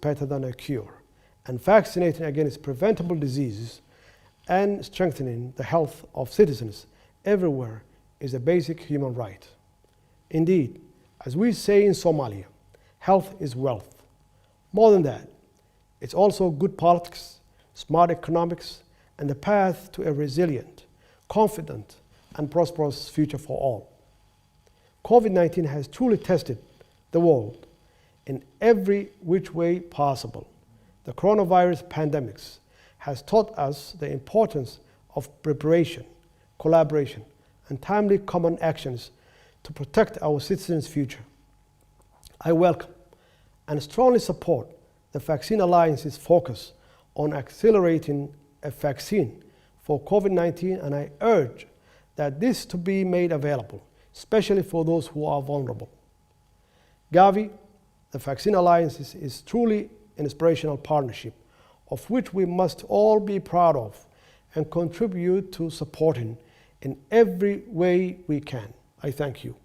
better than a cure, and vaccinating against preventable diseases and strengthening the health of citizens everywhere is a basic human right. Indeed, as we say in Somalia, health is wealth. More than that, it's also good politics, smart economics, and the path to a resilient, confident, and prosperous future for all. COVID-19 has truly tested the world in every which way possible. The coronavirus pandemic has taught us the importance of preparation, collaboration, and timely common actions to protect our citizens' future. I welcome and strongly support the Vaccine Alliance's focus on accelerating a vaccine for COVID-19, and I urge that this to be made available, especially for those who are vulnerable. Gavi, the Vaccine Alliance, is truly an inspirational partnership of which we must all be proud of and contribute to supporting in every way we can. I thank you.